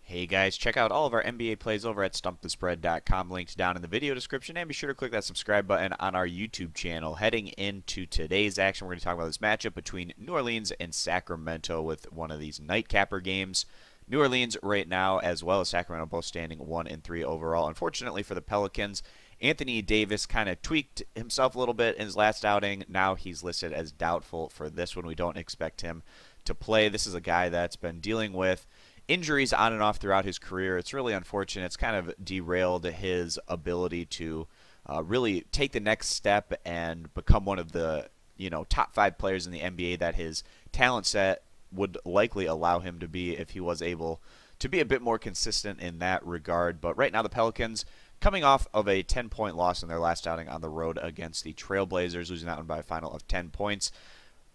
Hey guys, check out all of our NBA plays over at stumpthespread.com, linked down in the video description, and be sure to click that subscribe button on our YouTube channel. Heading into today's action, we're going to talk about this matchup between New Orleans and Sacramento with one of these nightcapper games. New Orleans right now, as well as Sacramento, both standing 1-3 overall. Unfortunately for the Pelicans, Anthony Davis kind of tweaked himself a little bit in his last outing. Now he's listed as doubtful for this one. We don't expect him to play. This is a guy that's been dealing with injuries on and off throughout his career. It's really unfortunate. It's kind of derailed his ability to really take the next step and become one of the top 5 players in the NBA that his talent set would likely allow him to be if he was able to be a bit more consistent in that regard. But right now the Pelicans, coming off of a 10-point loss in their last outing on the road against the Trailblazers, losing that one by a final of 10 points.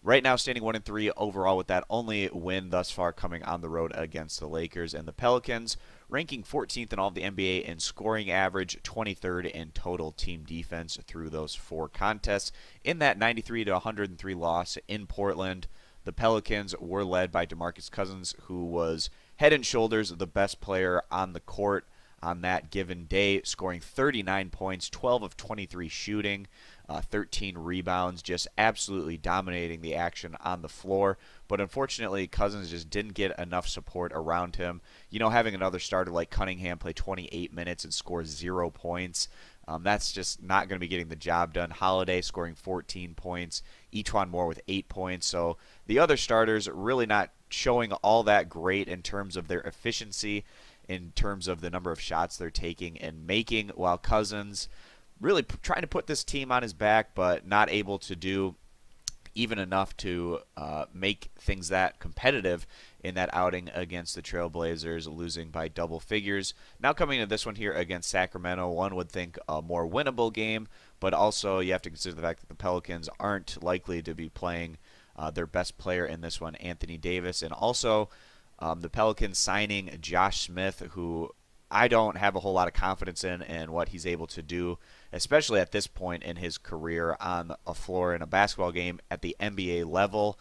Right now, standing 1-3 overall with that only win thus far coming on the road against the Lakers. And the Pelicans ranking 14th in all of the NBA in scoring average, 23rd in total team defense through those 4 contests. In that 93-103 loss in Portland, the Pelicans were led by DeMarcus Cousins, who was head and shoulders the best player on the court on that given day, scoring 39 points, 12 of 23 shooting, 13 rebounds, just absolutely dominating the action on the floor. But unfortunately, Cousins just didn't get enough support around him. Having another starter like Cunningham play 28 minutes and score 0 points, that's just not going to be getting the job done. Holiday scoring 14 points, Etuan Moore with 8 points. So the other starters really not showing all that great in terms of their efficiency, in terms of the number of shots they're taking and making, while Cousins really trying to put this team on his back, but not able to do even enough to make things that competitive in that outing against the Trailblazers, losing by double figures. Now coming to this one here against Sacramento, one would think a more winnable game, but also you have to consider the fact that the Pelicans aren't likely to be playing their best player in this one, Anthony Davis, and also the Pelicans signing Josh Smith, who I don't have a whole lot of confidence in and what he's able to do, especially at this point in his career on a floor in a basketball game at the NBA level.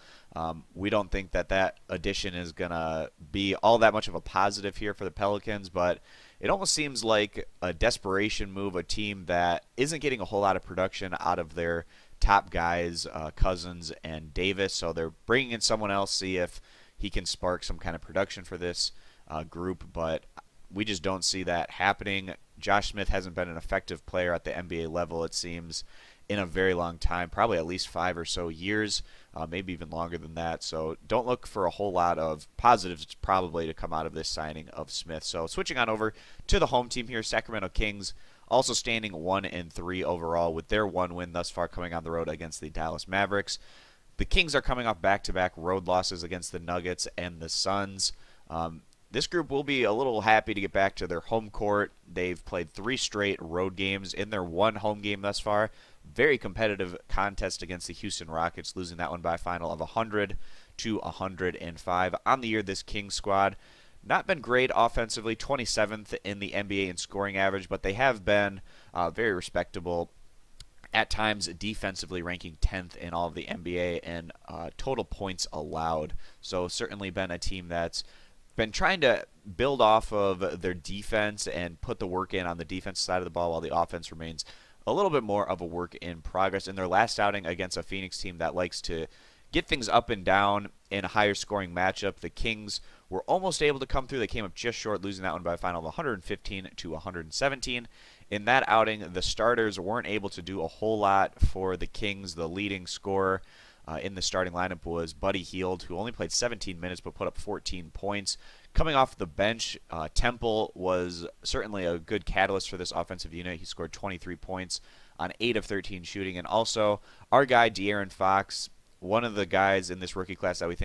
We don't think that that addition is going to be all that much of a positive here for the Pelicans, but it almost seems like a desperation move, a team that isn't getting a whole lot of production out of their top guys, Cousins and Davis, so they're bringing in someone else, see if he can spark some kind of production for this group, but we just don't see that happening. Josh Smith hasn't been an effective player at the NBA level, it seems, in a very long time, probably at least 5 or so years, maybe even longer than that. So don't look for a whole lot of positives probably to come out of this signing of Smith. So switching on over to the home team here, Sacramento Kings, also standing 1-3 overall with their 1 win thus far coming on the road against the Dallas Mavericks. The Kings are coming off back-to-back road losses against the Nuggets and the Suns. This group will be a little happy to get back to their home court. They've played 3 straight road games in their 1 home game thus far. Very competitive contest against the Houston Rockets, losing that one by a final of 100-105. On the year, this Kings squad not been great offensively, 27th in the NBA in scoring average, but they have been very respectable. At times, defensively ranking 10th in all of the NBA in total points allowed. So certainly been a team that's been trying to build off of their defense and put the work in on the defense side of the ball, while the offense remains a little bit more of a work in progress. In their last outing against a Phoenix team that likes to get things up and down in a higher scoring matchup, the Kings were almost able to come through. They came up just short, losing that one by a final of 115-117. In that outing, the starters weren't able to do a whole lot for the Kings. The leading scorer in the starting lineup was Buddy Hield, who only played 17 minutes but put up 14 points. Coming off the bench, Temple was certainly a good catalyst for this offensive unit. He scored 23 points on 8 of 13 shooting. And also, our guy, De'Aaron Fox, one of the guys in this rookie class that we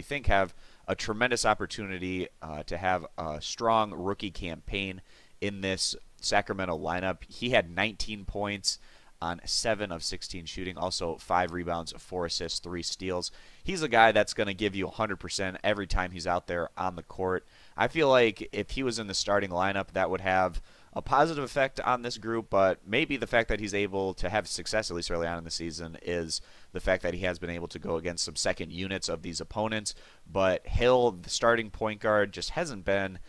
think have a tremendous opportunity to have a strong rookie campaign in this Sacramento lineup. He had 19 points on 7 of 16 shooting, also 5 rebounds, 4 assists, 3 steals. He's a guy that's going to give you 100% every time he's out there on the court. I feel like if he was in the starting lineup, that would have a positive effect on this group, but maybe the fact that he's able to have success, at least early on in the season, is the fact that he has been able to go against some second units of these opponents. But Hill, the starting point guard, just hasn't been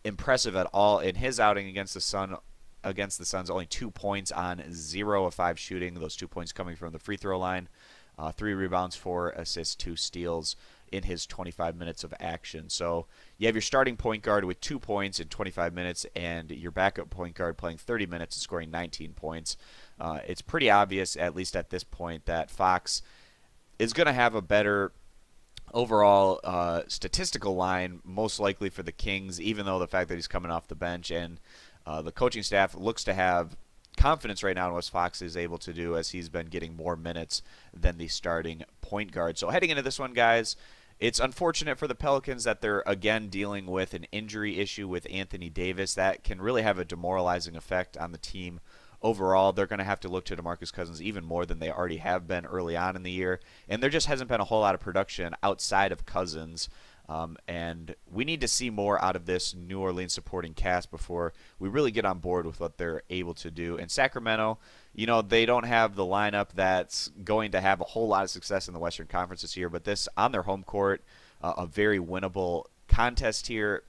impressive at all in his outing against the Suns. Only 2 points on 0 of 5 shooting. Those 2 points coming from the free throw line. 3 rebounds, 4 assists, 2 steals in his 25 minutes of action. So you have your starting point guard with 2 points in 25 minutes and your backup point guard playing 30 minutes and scoring 19 points. It's pretty obvious, at least at this point, that Fox is going to have a better overall statistical line, most likely for the Kings, even though the fact that he's coming off the bench, and the coaching staff looks to have confidence right now in what Fox is able to do, as he's been getting more minutes than the starting point guard. So heading into this one, guys, it's unfortunate for the Pelicans that they're again dealing with an injury issue with Anthony Davis. That can really have a demoralizing effect on the team overall. They're going to have to look to DeMarcus Cousins even more than they already have been early on in the year. And there just hasn't been a whole lot of production outside of Cousins. And we need to see more out of this New Orleans supporting cast before we really get on board with what they're able to do. In Sacramento, you know, they don't have the lineup that's going to have a whole lot of success in the Western Conference this year, but this on their home court, a very winnable contest here.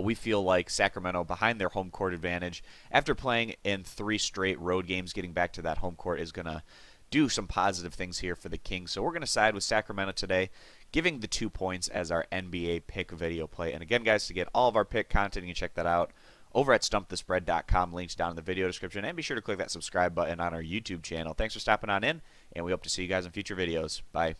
We feel like Sacramento, behind their home court advantage, after playing in 3 straight road games, getting back to that home court is going to do some positive things here for the Kings. So we're going to side with Sacramento today, giving the 2 points as our NBA pick video play. And again, guys, to get all of our pick content, you can check that out over at stumpthespread.com. Links down in the video description. And be sure to click that subscribe button on our YouTube channel. Thanks for stopping on in, and we hope to see you guys in future videos. Bye.